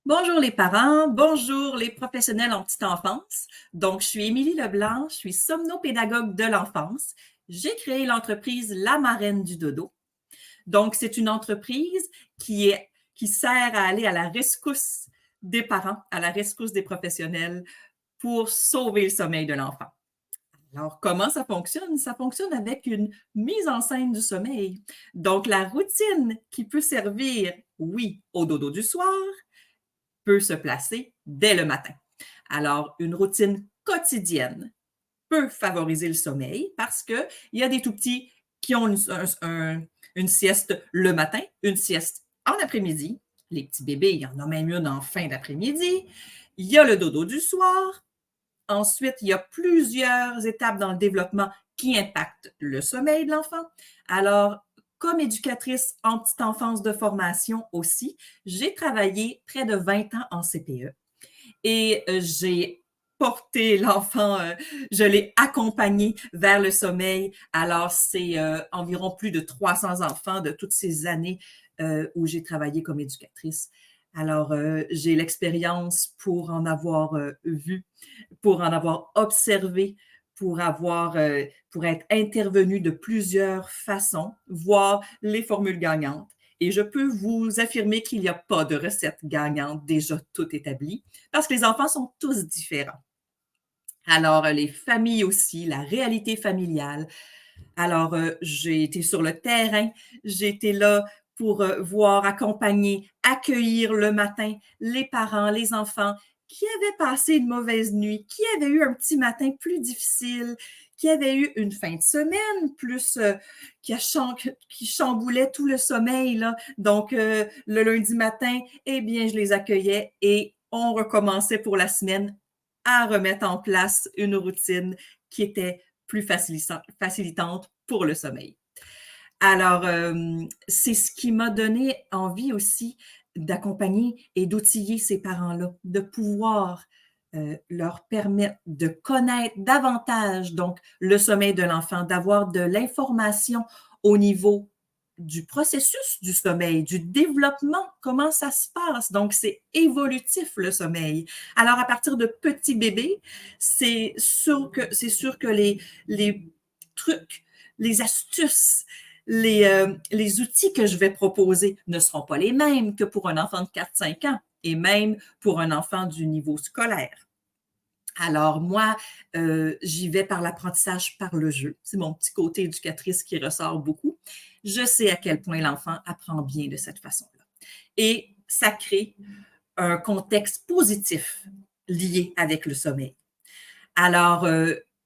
Bonjour les parents, bonjour les professionnels en petite enfance. Donc, je suis Émilie Leblanc, je suis somnopédagogue de l'enfance. J'ai créé l'entreprise La Marraine du Dodo. Donc, c'est une entreprise qui sert à aller à la rescousse des parents, à la rescousse des professionnels pour sauver le sommeil de l'enfant. Alors, comment ça fonctionne? Ça fonctionne avec une mise en scène du sommeil. Donc, la routine qui peut servir, oui, au dodo du soir, peut se placer dès le matin. Alors, une routine quotidienne peut favoriser le sommeil parce qu'il y a des tout petits qui ont une sieste le matin, une sieste en après-midi. Les petits bébés, il y en a même une en fin d'après-midi. Il y a le dodo du soir. Ensuite, il y a plusieurs étapes dans le développement qui impactent le sommeil de l'enfant. Alors, comme éducatrice en petite enfance de formation aussi, j'ai travaillé près de 20 ans en CPE et j'ai porté l'enfant, je l'ai accompagné vers le sommeil. Alors, c'est environ plus de 300 enfants de toutes ces années où j'ai travaillé comme éducatrice. Alors, j'ai l'expérience pour en avoir vu, pour en avoir observé, pour être intervenu de plusieurs façons, voir les formules gagnantes. Et je peux vous affirmer qu'il n'y a pas de recette gagnante déjà toute établie parce que les enfants sont tous différents. Alors, les familles aussi, la réalité familiale. Alors, j'ai été sur le terrain, j'ai été là pour voir, accompagner, accueillir le matin les parents, les enfants qui avaient passé une mauvaise nuit, qui avaient eu un petit matin plus difficile, qui avaient eu une fin de semaine plus qui chamboulait tout le sommeil là. Donc le lundi matin, eh bien je les accueillais et on recommençait pour la semaine à remettre en place une routine qui était plus facilitante pour le sommeil. Alors, c'est ce qui m'a donné envie aussi d'accompagner et d'outiller ces parents-là, de pouvoir leur permettre de connaître davantage donc le sommeil de l'enfant, d'avoir de l'information au niveau du processus du sommeil, du développement, comment ça se passe. Donc, c'est évolutif le sommeil. Alors, à partir de petits bébés, c'est sûr que les trucs, les astuces, les outils que je vais proposer ne seront pas les mêmes que pour un enfant de 4-5 ans et même pour un enfant du niveau scolaire. Alors moi, j'y vais par l'apprentissage par le jeu. C'est mon petit côté éducatrice qui ressort beaucoup. Je sais à quel point l'enfant apprend bien de cette façon-là. Et ça crée un contexte positif lié avec le sommeil. Alors,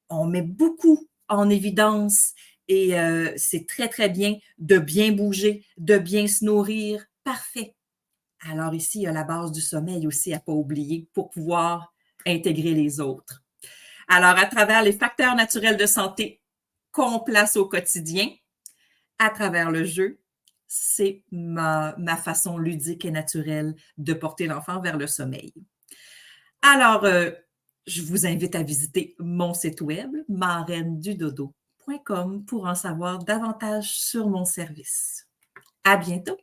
on met beaucoup en évidence et c'est très, très bien de bien bouger, de bien se nourrir. Parfait. Alors ici, il y a la base du sommeil aussi à pas oublier pour pouvoir intégrer les autres. Alors, à travers les facteurs naturels de santé qu'on place au quotidien, à travers le jeu, c'est ma façon ludique et naturelle de porter l'enfant vers le sommeil. Alors, je vous invite à visiter mon site web, marrainedudodo.com, pour en savoir davantage sur mon service. À bientôt!